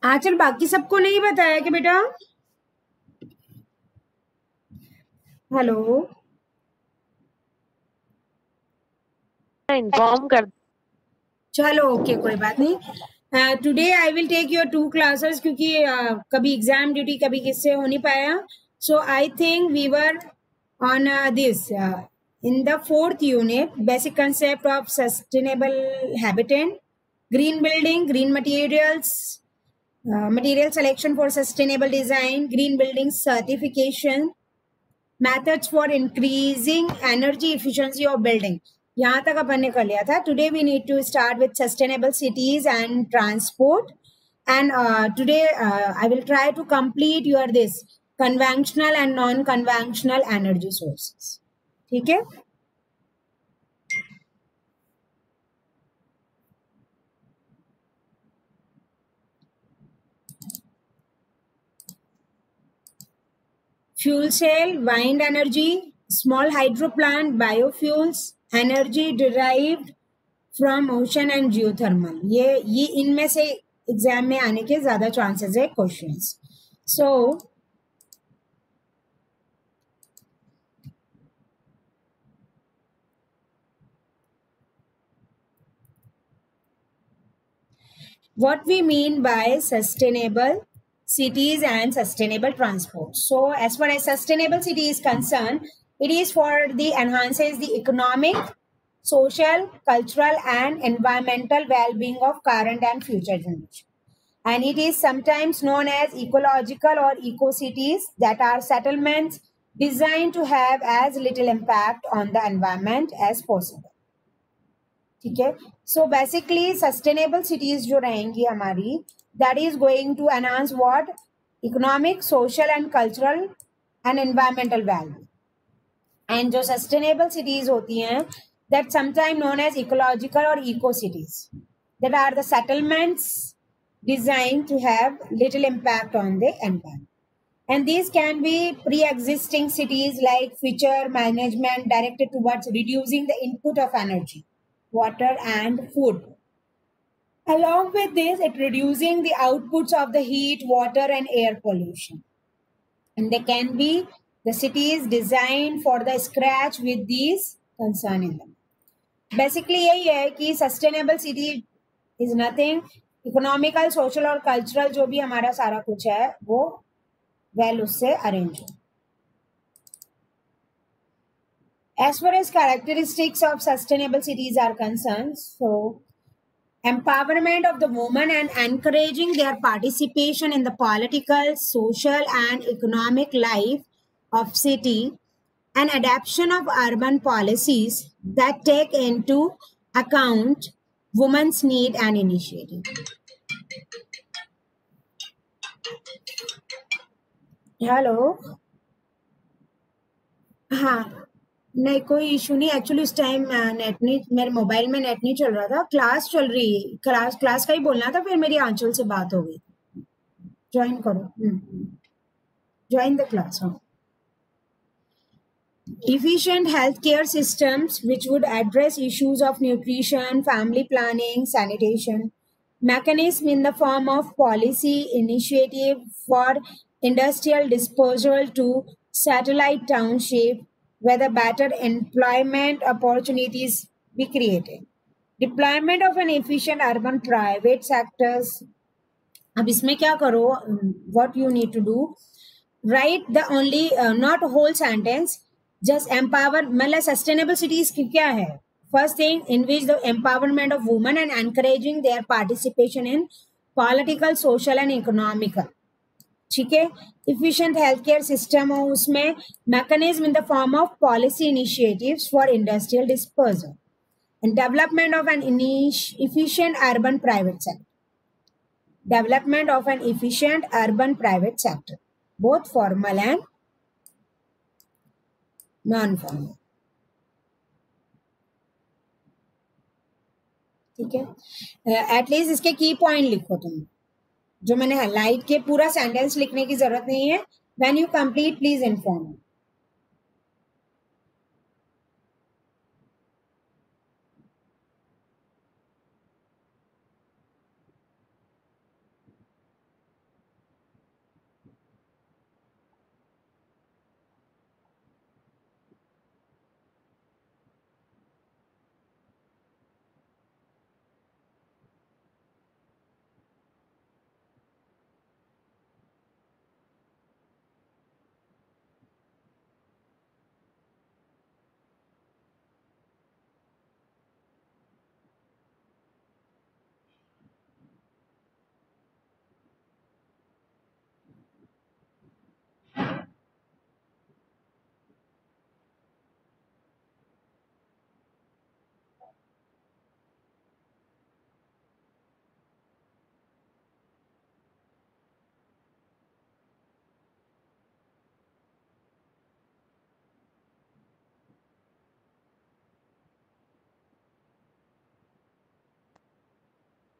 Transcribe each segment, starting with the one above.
आचल बाकी सबको नहीं बताया कि बेटा? हेलो, इन्फॉर्म कर। चलो ओके, कोई बात नहीं। Today I will take your 2 classes क्योंकि कभी एग्जाम ड्यूटी कभी किससे हो नहीं पाया. So I think we were on this in the 4th unit, basic concept of sustainable habitat, green building, green materials, material selection for sustainable design, green building certification, methods for increasing energy efficiency of building. यहाँ तक अपन ने कर लिया था. Today we need to start with sustainable cities and transport. And today I will try to complete your this conventional and non-conventional energy sources. ठीक है? Fuel cell, wind energy, small hydro plant, biofuels, energy derived from ocean and geothermal. ये इनमें से exam में आने के ज्यादा chances है questions. So what we mean by sustainable cities and sustainable transport. So as far as sustainable city is concerned, it is for the enhances the economic, social, cultural and environmental well-being of current and future generation. And it is sometimes known as ecological or eco-cities that are settlements designed to have as little impact on the environment as possible. ठीक है. So basically sustainable cities जो रहेंगी हमारी, that is going to enhance what, economic, social and cultural and environmental value. And जो sustainable cities होती हैं, that sometime known as ecological और eco cities, that are the settlements designed to have little impact on the environment. And these can be pre-existing cities like feature management directed towards reducing the input of energy, water and food. Along with this, it reducing the outputs of the heat, water and air pollution. And they can be the cities designed for the scratch with these concern in them. Basically यही है कि sustainable city is nothing. Economical, social और cultural जो भी हमारा सारा कुछ है वो वेल उससे अरेंज हो. As far as characteristics of sustainable cities are concerned, so empowerment of the women and encouraging their participation in the political, social and economic life of city, and adoption of urban policies that take into account women's need and initiative. Hello, हाँ, नहीं कोई issue नहीं. Actually उस time net नहीं, मेरे mobile में net नहीं चल रहा था. क्लास चल रही, क्लास का ही बोलना था. फिर मेरी आंचल से बात हो गई. ज्वाइन करो, ज्वाइन द क्लास. हाँ. Efficient healthcare systems which would address issues of nutrition, family planning, sanitation. Mechanism in the form of policy initiative for industrial disposal to satellite township, where the better employment opportunities be created. Deployment of an efficient urban private sectors. अब इसमें क्या करो, what you need to do, write the only not whole sentence, just empower. मतलब sustainable cities की क्या है? First thing, in which the empowerment of women and encouraging their participation in political, social and economical. ठीक है. Efficient healthcare system हो उसमें, mechanism in the form of policy initiatives for industrial disposal, and development of an efficient urban private sector. Development of an efficient urban private sector, both formal and non-formal. ठीक है. At least इसके की point लिखो तुम, जो मैंने highlight के. पूरा सेंटेंस लिखने की जरूरत नहीं है. When you complete please inform.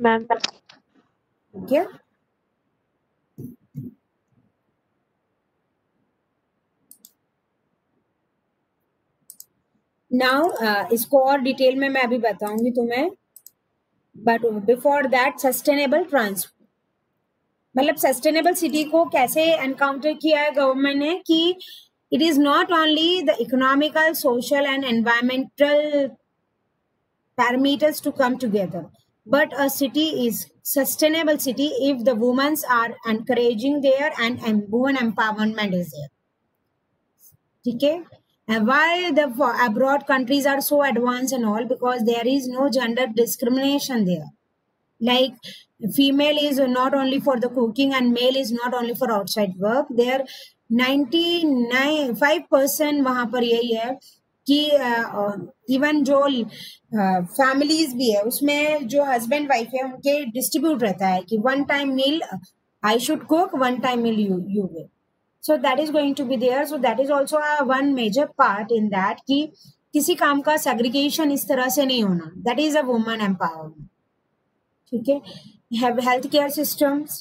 Ma'am. Okay. Now इसको और डिटेल में मैं अभी बताऊंगी तुम्हें, but before that sustainable transport, मतलब सस्टेनेबल सिटी को कैसे एनकाउंटर किया है गवर्नमेंट ने कि it is not only the economical, social and environmental parameters to come together, but a city is sustainable city if the women are encouraging there and women empowerment is there. Okay. And why the abroad countries are so advanced and all, because there is no gender discrimination there. Like female is not only for the cooking and male is not only for outside work. There 99.5% वहां पर यही है कि even जो families भी है उसमें जो हस्बैंड वाइफ है उनके डिस्ट्रीब्यूट रहता है कि one time meal I should cook, one time meal you will. So that is going to be there. So that is also a one major part in that कि किसी काम का segregation इस तरह से नहीं होना. That is a woman empowerment. ठीक है. Have healthcare systems,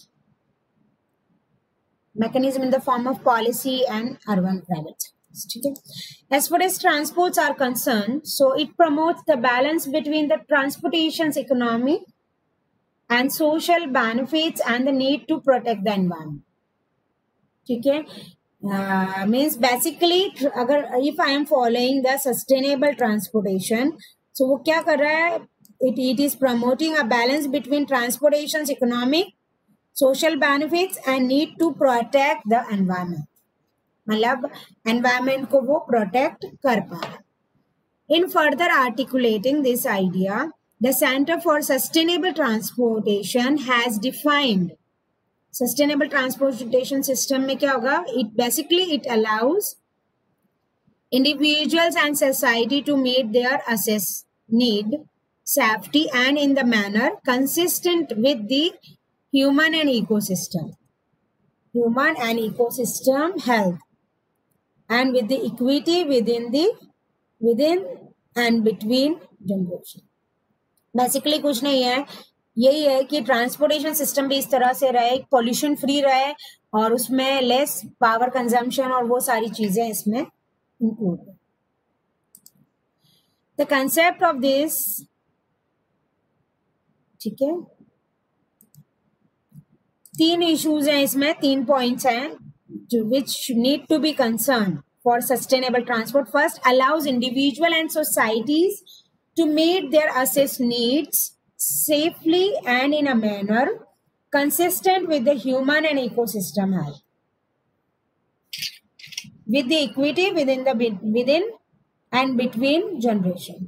mechanism in the form of policy and urban private. ठीक है. As far as transports are concerned, so it promotes the balance between the transportation's economy and social benefits and the need to protect the environment. ठीक है. Means basically अगर if I am following the sustainable transportation, so वो क्या कर रहा है, it is promoting a balance between transportation economic, social benefits and need to protect the environment. मतलब environment को वो प्रोटेक्ट कर पा रहा. In further articulating this idea, the centre for sustainable transportation has defined sustainable transportation system में क्या होगा, it basically it allows individuals and society to meet their access need, safety and in the manner consistent with the human and ecosystem health and with the equity within and between generation. Basically कुछ नहीं है, यही है कि transportation system भी इस तरह से रहे, पॉल्यूशन फ्री रहे और उसमें लेस पावर कंजम्पशन और वो सारी चीजें इसमें इंक्लूड है. द कंसेप्ट ऑफ दिस, ठीक है, 3 इश्यूज हैं इसमें, 3 पॉइंट्स हैं which need to be concern for sustainable transport. First, allows individual and societies to meet their access needs safely and in a manner consistent with the human and ecosystem health, with the equity within and between generation.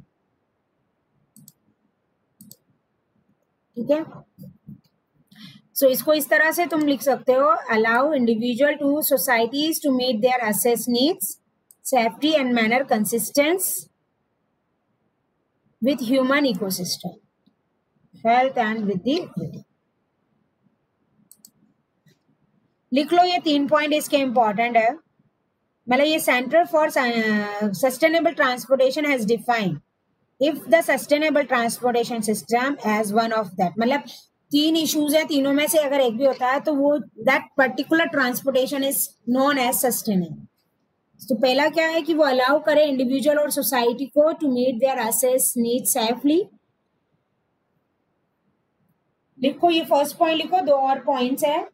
ठीक है. सो इसको इस तरह से तुम लिख सकते हो, allow individual to societies to meet their access needs, safety and manner consistence with human ecosystem health and with the equity. लिख लो, ये 3 पॉइंट इसके इंपॉर्टेंट है. मतलब ये centre for sustainable transportation has defined if the sustainable transportation system as one of that. मतलब 3 issues है, तीनों में से अगर एक भी होता है तो वो that particular transportation is known as sustainable. तो पहला क्या है कि वो अलाउ करे इंडिविजुअल और सोसाइटी को to meet their access needs safely. लिखो, ये फर्स्ट पॉइंट लिखो, 2 और पॉइंट्स है.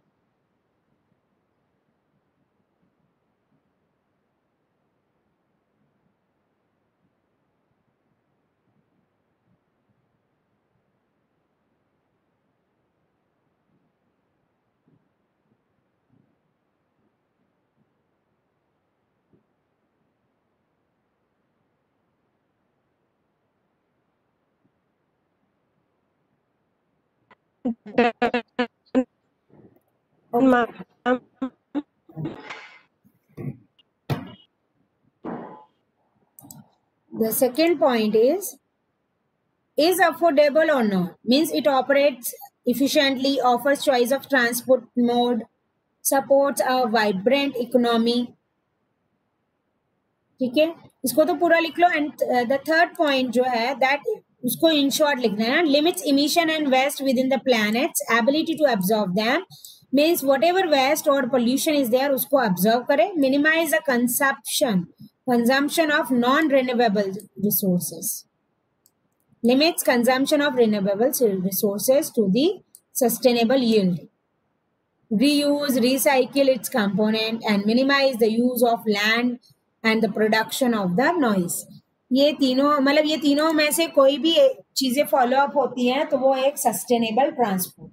The second point is affordable or not. Means it operates efficiently, offers choice of transport mode, supports a vibrant economy. ठीक है, इसको तो पूरा लिख लो. एंड द थर्ड पॉइंट जो है, दैट उसको इन शॉर्ट लिखना है. Limits emission and waste within the planet's ability to absorb them, means whatever waste और पोल्यूशन इज देयर उसको ऑब्जर्व करे. Minimise the consumption of non renewable resources, limits consumption of renewable resources to the sustainable yield. Reuse, recycle its component and minimize the use of land and the production of the noise. ये तीनों मतलब ये तीनों में से कोई भी चीजें फॉलो अप होती हैं तो वो एक sustainable transport.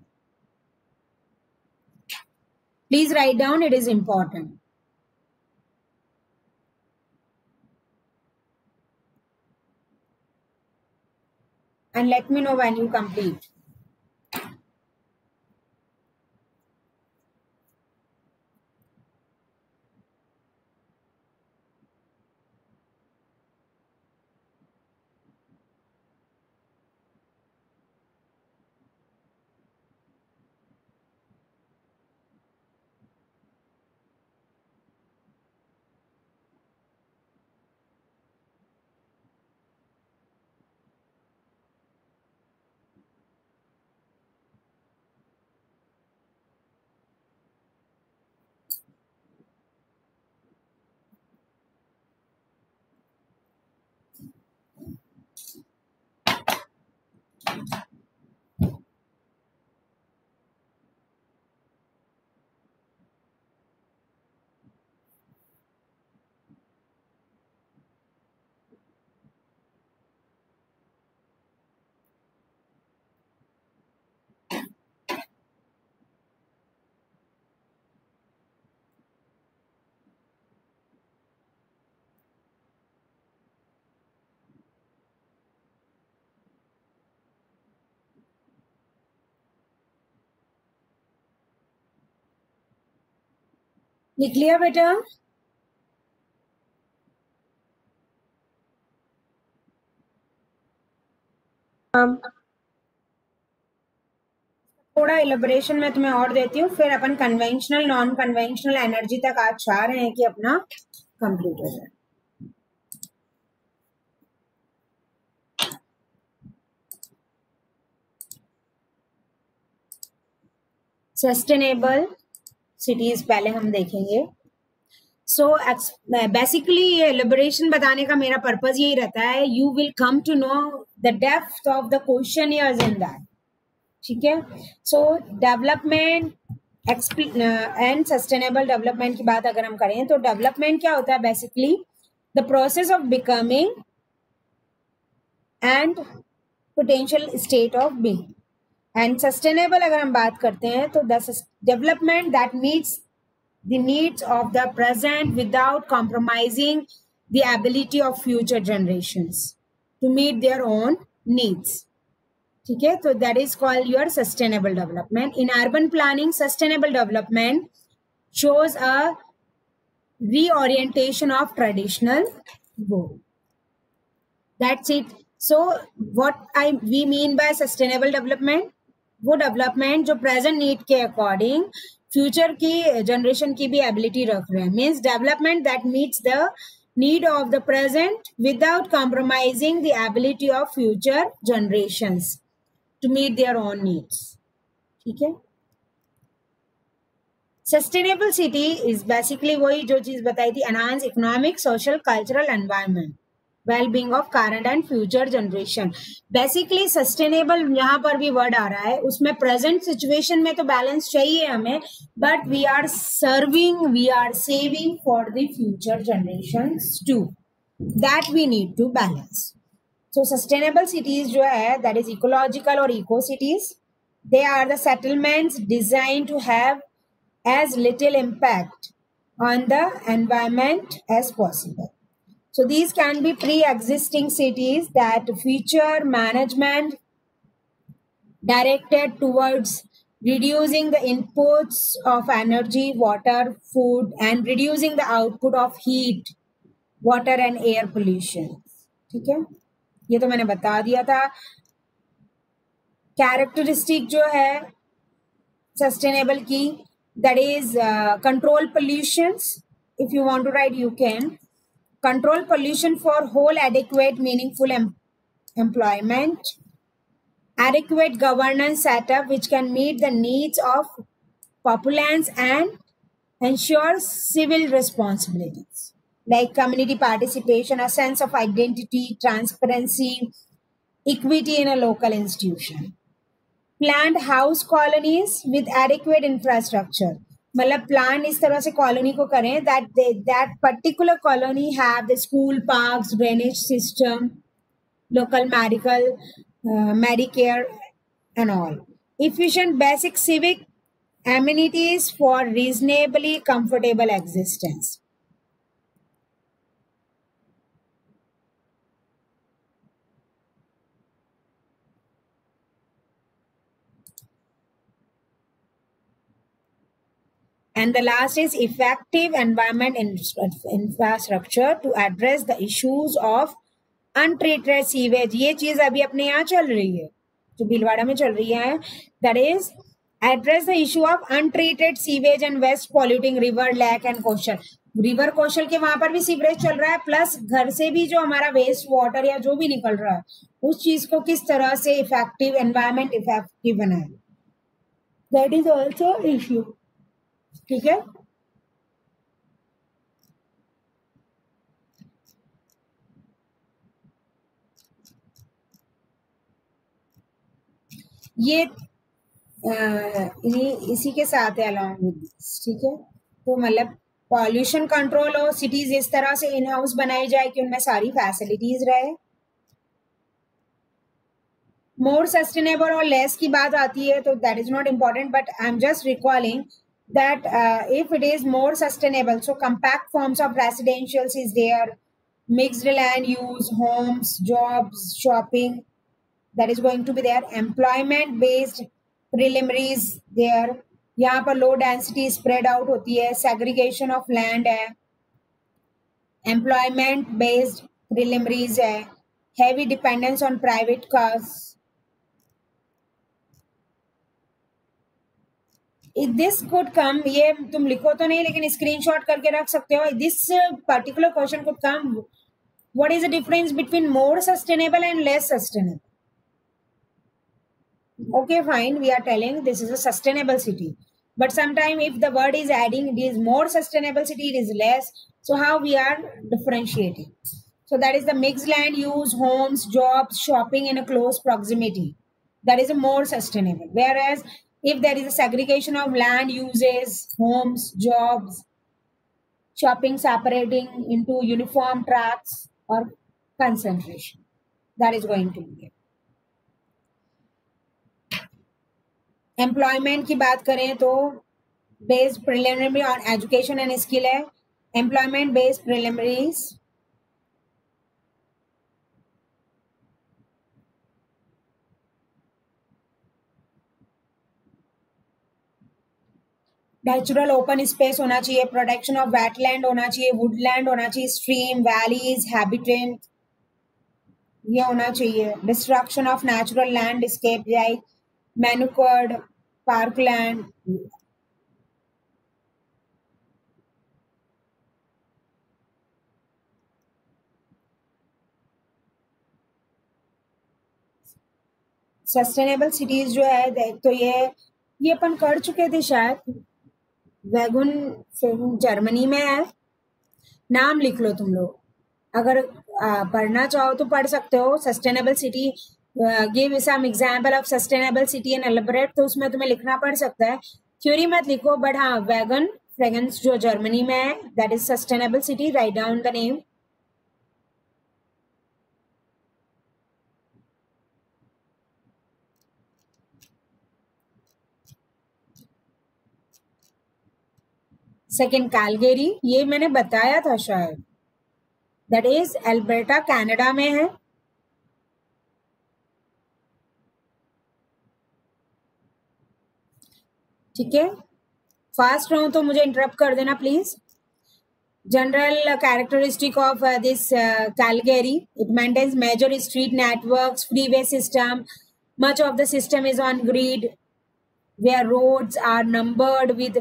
Please write down, it is important. And let me know when you complete. लिख लिया बेटा? थोड़ा इलेबोरेशन में तुम्हें और देती हूँ, फिर अपन कन्वेंशनल नॉन कन्वेंशनल एनर्जी तक आज चाह रहे हैं कि अपना कंप्लीट हो जाए. सस्टेनेबल सिटीज पहले हम देखेंगे. सो बेसिकली ये लिबरेशन बताने का मेरा पर्पज यही रहता है, you will come to know the depth of the questionnaires in that. ठीक है. So development and sustainable development की बात अगर हम करें तो डेवलपमेंट क्या होता है? Basically the process of becoming and potential state of being. And sustainable अगर हम बात करते हैं तो the development that meets the needs of the present without compromising the ability of future generations to meet their own needs. ठीक है. तो that is called your sustainable development. In urban planning, sustainable development shows a reorientation of traditional goal. That's it. So what we mean by sustainable development, वो development जो present need के according future की generation की भी ability रख रहे हैं. Means development that meets the need of the present without compromising the ability of future generations to meet their own needs. ठीक है. सस्टेनेबल सिटी इज बेसिकली वही जो चीज बताई थी, enhance economic, social, cultural environment, wellbeing of current and future generation. Basically sustainable यहाँ पर भी वर्ड आ रहा है, उसमें प्रेजेंट सिचुएशन में तो बैलेंस चाहिए हमें, but we are serving, we are saving for the future generations too, that we need to balance. So sustainable cities जो है दैट इज इकोलॉजिकल और eco cities. They are the settlements design to have as little impact on the environment as possible. So these can be pre-existing cities that feature management directed towards reducing the inputs of energy, water, food, and reducing the output of heat, water and air pollution. ठीक है. ये तो मैंने बता दिया था. Characteristic जो है सस्टेनेबल की, that is control pollutions. If you want to write, you can. Control pollution for whole, adequate, meaningful employment, adequate governance setup which can meet the needs of populace and ensure civil responsibilities like community participation, a sense of identity, transparency, equity in a local institution. Planned house colonies with adequate infrastructure. मतलब plan इस तरह से colony को करें that particular colony have the school, parks, drainage system, local medical, Medicare and all. Efficient basic civic amenities for reasonably comfortable existence. And the last is effective environment infrastructure to address the issues of untreated sewage. ये चीज अभी अपने यहाँ चल रही है, जो भीलवाड़ा में चल रही है. That is address the issue of untreated sewage and waste polluting river, lake and coastal. River coastal के वहां पर भी सीवरेज चल रहा है, प्लस घर से भी जो हमारा वेस्ट वाटर या जो भी निकल रहा है उस चीज को किस तरह से इफेक्टिव एनवायरमेंट इफेक्टिव बनाए. That is also issue. ठीक है. ये इसी के साथ है अलॉन्ग विद दिस. ठीक है. तो मतलब पॉल्यूशन कंट्रोल हो, सिटीज इस तरह से इन हाउस बनाई जाए कि उनमें सारी फैसिलिटीज रहे. मोर सस्टेनेबल और लेस की बात आती है तो that is not important, but I am just recalling that if it is more sustainable, so compact forms of residentials is there, mixed land use, homes, jobs, shopping, that is going to be there. Employment based preliminaries there, यहाँ पर low density spread out होती है, segregation of land है, employment based preliminaries है, heavy dependence on private cars. This could come, ये तुम लिखो तो नहीं लेकिन स्क्रीनशॉट करके रख सकते हो. This particular question could come. What is the difference between more sustainable and less sustainable? Okay, fine. We are telling this is a sustainable city. But sometimes if the word is adding, it is more sustainable city, it is less. So how we are differentiating? So that is the mixed land use, homes, jobs, shopping in a close proximity. That is a more sustainable. Whereas if there is a segregation of land uses, homes, jobs, shopping separating into uniform tracts or concentration, that is going to be it. Employment की बात करें तो based preliminary on education and skill है. Employment based preliminaries natural open space होना चाहिए, protection of wetland होना चाहिए, Woodland होना चाहिए, स्ट्रीम, वैलीज, हैबिटेट ये होना चाहिए. Destruction of natural landscape like manicured, parkland. Sustainable cities जो है तो ये अपन कर चुके थे शायद. वैगन जर्मनी में है, नाम लिख लो तुम लोग. अगर पढ़ना चाहो तो पढ़ सकते हो. Sustainable city, give some example of sustainable city and elaborate, तो उसमें तुम्हें लिखना पड़ सकता है. थ्योरी मत लिखो, बट हाँ वैगन फ्रेगरेंस जो जर्मनी में है that is sustainable city. Write down the name. Second Calgary, ये मैंने बताया था शायद, दैट इज एल्बर्टा कनाडा में है. ठीक है. फास्ट रहूं तो मुझे इंटरप्ट कर देना please. General characteristic of this Calgary, it maintains major street networks, freeway system. Much of the system is on grid where roads are numbered with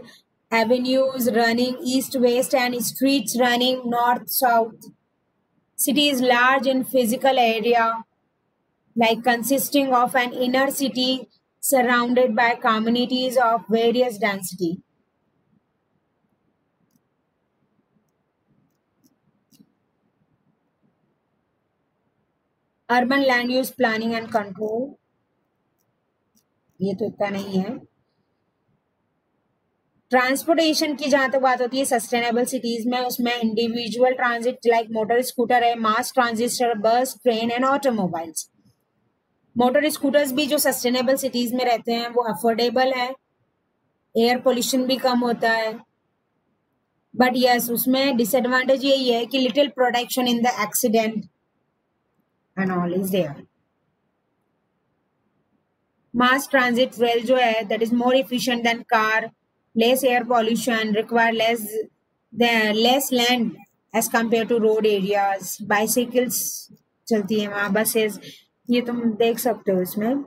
avenues running east-west and streets running north-south. City is large in physical area. like consisting of an inner city surrounded by communities of various density. Urban land use planning and control, ये तो इतना नहीं है. Transportation की जहां तक बात होती है सस्टेनेबल सिटीज में, उसमें individual transit like motor scooter है, मास ट्रांजिस्टर, बस, train and automobiles. Motor scooters भी जो सस्टेनेबल सिटीज में रहते हैं वो अफोर्डेबल है, एयर पोल्यूशन भी कम होता है. बट यस, उसमें डिसएडवांटेज यही है कि little protection in the accident and all is there. Mass transit rail जो है that is more efficient than car, less air pollution, require less land as compared to road areas. Bicycles चलती है वहाँ, buses, ये तुम देख सकते हो इसमें.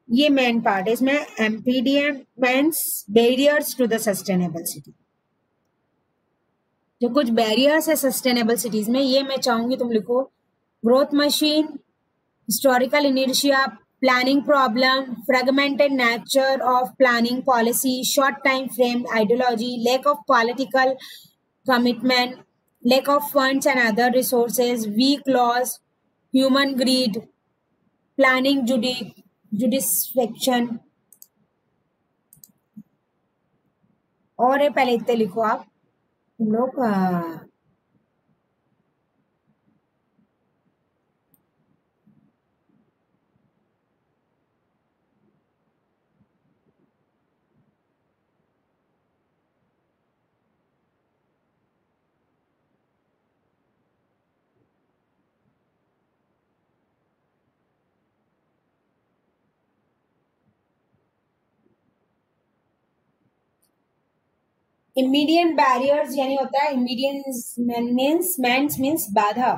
ये मेन पार्ट है इसमें. impediments, barriers to the sustainable city. जो कुछ बैरियर्स है सस्टेनेबल सिटीज में, ये मैं चाहूंगी तुम लिखो. Growth machine, historical inertia, planning problem, fragmented nature of planning policy, short time frame ideology, lack of political commitment, lack of funds and other resources, weak laws, human greed, planning jurisdiction. और ये पहले इतने लिखो आप तुम लोग. Immediate barriers यानी होता है इमीडिएट मीन्स बाधा.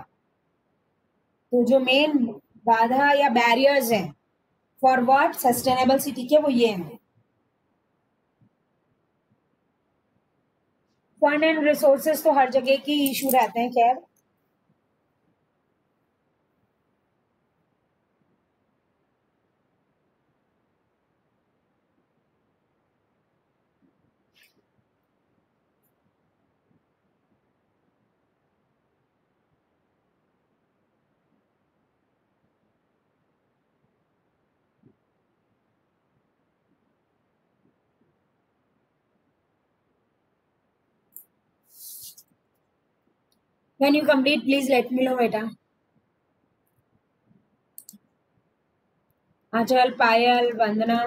तो जो मेन बाधा या बैरियर्स हैं फॉर व्हाट सस्टेनेबल सिटी के, वो ये हैं. फंड एंड रिसोर्सेज तो हर जगह की इशू रहते हैं. खैर, when you complete please let me know बेटा. आंचल, पायल, वंदना.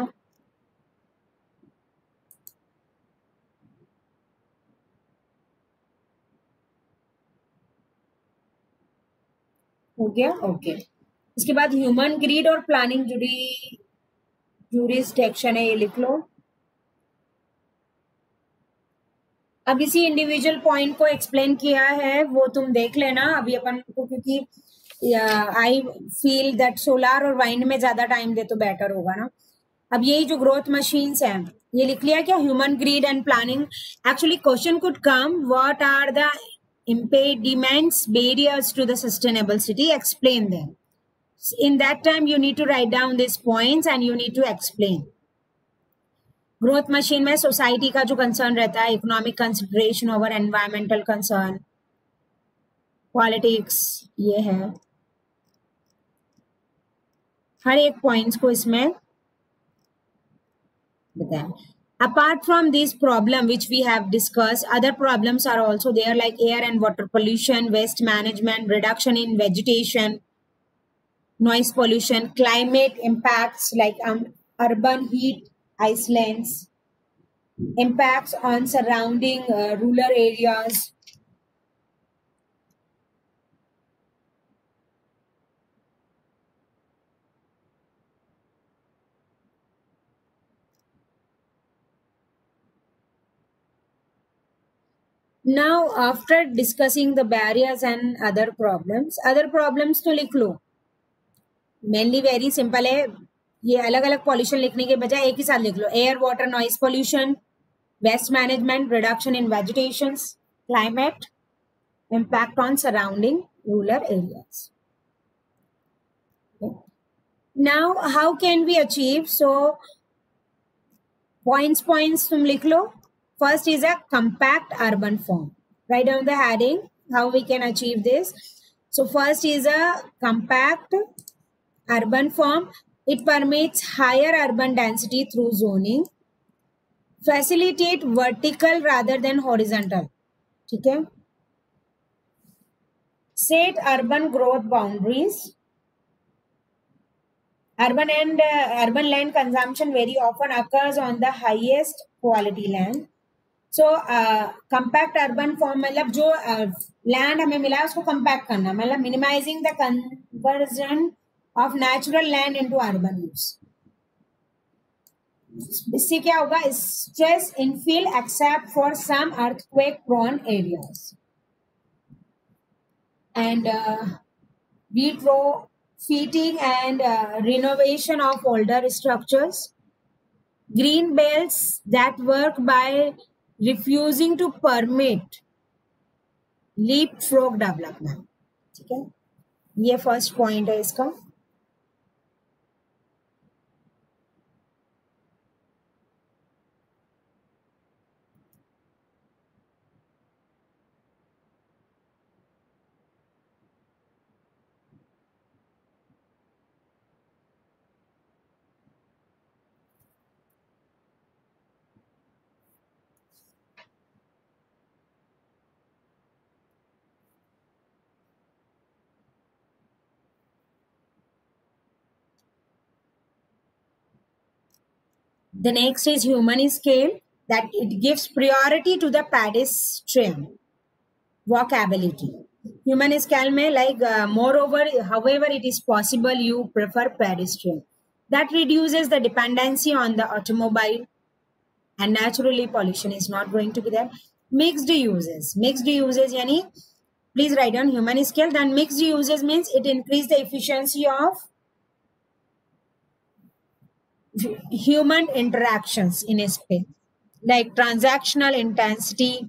हो गया? ओके. इसके बाद ह्यूमन ग्रीड और प्लानिंग जुरिस्डिक्शन है, ये लिख लो. अब इसी इंडिविजुअल पॉइंट को एक्सप्लेन किया है वो तुम देख लेना अभी अपन को, क्योंकि आई फील दैट सोलार और वाइंड में ज्यादा टाइम दे तो बेटर होगा ना. अब यही जो ग्रोथ मशीन्स हैं ये लिख लिया क्या? Human greed and planning. Actually question could come, what are the impediments, barriers to the sustainable city, explain them. In that time you need to write down these points and you need to explain. Growth machine में society का जो concern रहता है, economic consideration over environmental concern, politics, ये है. हर एक points को इसमें बताएं. Apart from this problem which we have discussed, other problems are also there like air and water pollution, waste management, reduction in vegetation, noise pollution, climate impacts like urban heat islands, impacts on surrounding rural areas. Now, after discussing the barriers and other problems तो लिख लो. Mainly very simple है, ये अलग अलग pollution लिखने के बजाय एक ही साथ लिख लो. Air, water, noise pollution, waste management, reduction in vegetation, climate impact on surrounding rural areas. Okay. Now how can we achieve? So points तुम लिख लो. First is a compact urban form. Write down the heading, how we can achieve this. So first is a compact urban form. It permits higher urban density through zoning. Facilitate vertical rather than horizontal. ठीक है. Set urban growth boundaries. Urban land consumption very often occurs on the highest quality land. So compact urban form मतलब जो land हमें मिला है उसको compact करना, मतलब minimizing the conversion of natural land into urban use. इससे क्या होगा? Stress infill except for some earthquake prone areas. And retrofitting and renovation of older structures. Green belts that work by refusing to permit leapfrog development. ठीक है, ये first point है इसका. The next is human scale, that it gives priority to the pedestrian walkability. Human scale में like moreover, however it is possible, you prefer pedestrian. That reduces the dependency on the automobile, and naturally pollution is not going to be there. Mixed uses yani, please write down human scale. Then mixed uses means it increases the efficiency of human interactions in a space, like transactional intensity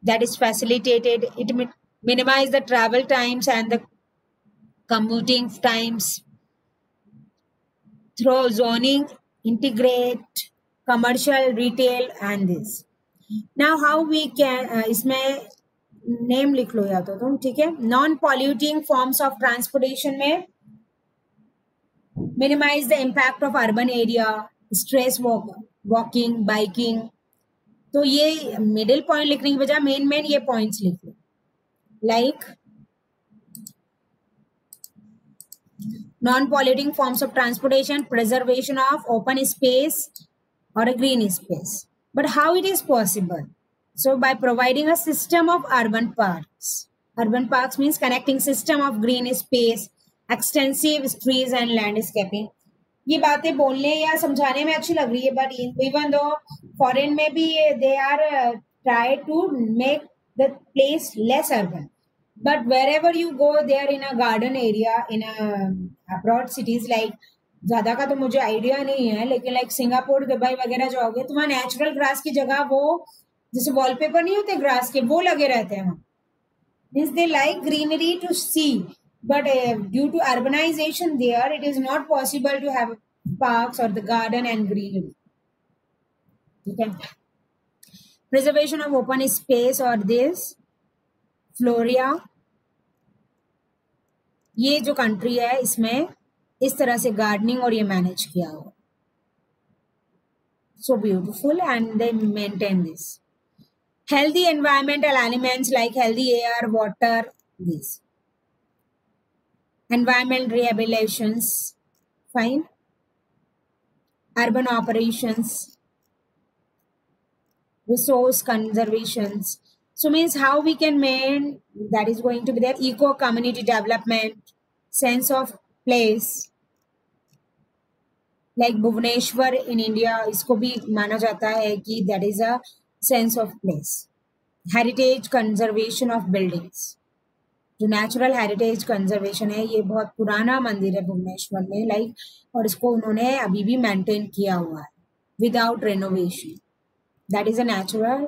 that is facilitated. It minimize the travel times and the commuting times through zoning, integrate commercial, retail and this. Now how we can इसमें name लिख लो या तो तुम, ठीक है. Non polluting forms of transportation में minimize the impact of urban area, stress walking, biking. तो ये मिडिल पॉइंट लिखने की बजाय मेन ये पॉइंट्स लिख लो, like non-polluting forms of transportation, preservation of open space or a green space. But how it is possible? So by providing a system of urban parks. Urban parks means connecting system of green space, extensive trees and landscaping. ये बातें बोलने या समझाने में अच्छी लग रही है, बट इवन दो फॉरेन में भी they are try to make the place less urban, but wherever you go they are in a garden area in abroad cities. Like ज्यादा का तो मुझे आइडिया नहीं है, लेकिन लाइक सिंगापुर, दुबई वगैरह जाओगे तो वहाँ नेचुरल ग्रास की जगह वो जैसे वॉलपेपर नहीं होते ग्रास के, वो लगे रहते हैं. Means they like greenery to see. But due to urbanization there, it is not possible to have parks or the garden and greenery. Okay. Preservation of open space or this Floria. ये जो country है इसमें इस तरह से gardening और ये manage किया हुआ. So beautiful, and they maintain this. Healthy environmental elements like healthy air, water, this. Environment rehabilitations, fine. Urban operations, resource conservations. So means how we can maintain, that is going to be there. Eco community development, sense of place. Like Bhubaneswar in India, इसको भी माना जाता है कि that is a sense of place. Heritage conservation of buildings. जो natural heritage conservation है, ये बहुत पुराना मंदिर है भुवनेश्वर में लाइक, और इसको उन्होंने अभी भी मेंटेन किया हुआ है without renovation. That is a natural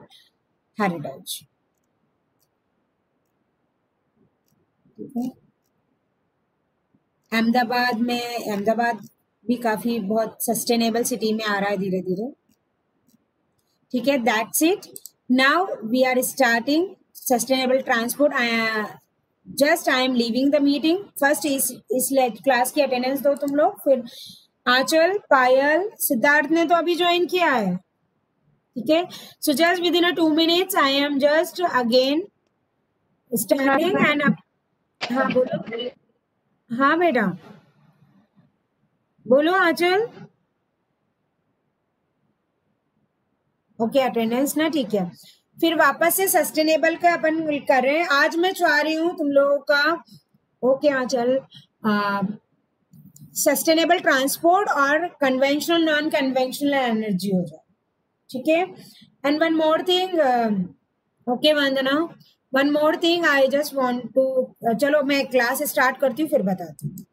heritage. ठीक है, अहमदाबाद भी काफी बहुत सस्टेनेबल सिटी में आ रहा है धीरे धीरे। ठीक है, that's it. Now we are starting sustainable transport. Just I am leaving the meeting. First इस क्लास की अटेंडेंस दो तुम लोग, फिर आंचल, पायल, सिद्धार्थ ने तो अभी ज्वाइन किया है। ठीक है, so just with in 2 minutes I am just again starting and हाँ बोलो। हाँ बेटा बोलो आंचल। ओके, अटेंडेंस ना, ठीक है। फिर वापस से सस्टेनेबल का अपन कर रहे हैं। आज मैं चाह रही हूँ तुम लोगों का, ओके आंचल, सस्टेनेबल ट्रांसपोर्ट और कन्वेंशनल नॉन कन्वेंशनल एनर्जी हो जाए। ठीक है, and one more thing, okay Vandana, one more thing I just want to, चलो मैं क्लास स्टार्ट करती हूँ फिर बताती हूँ।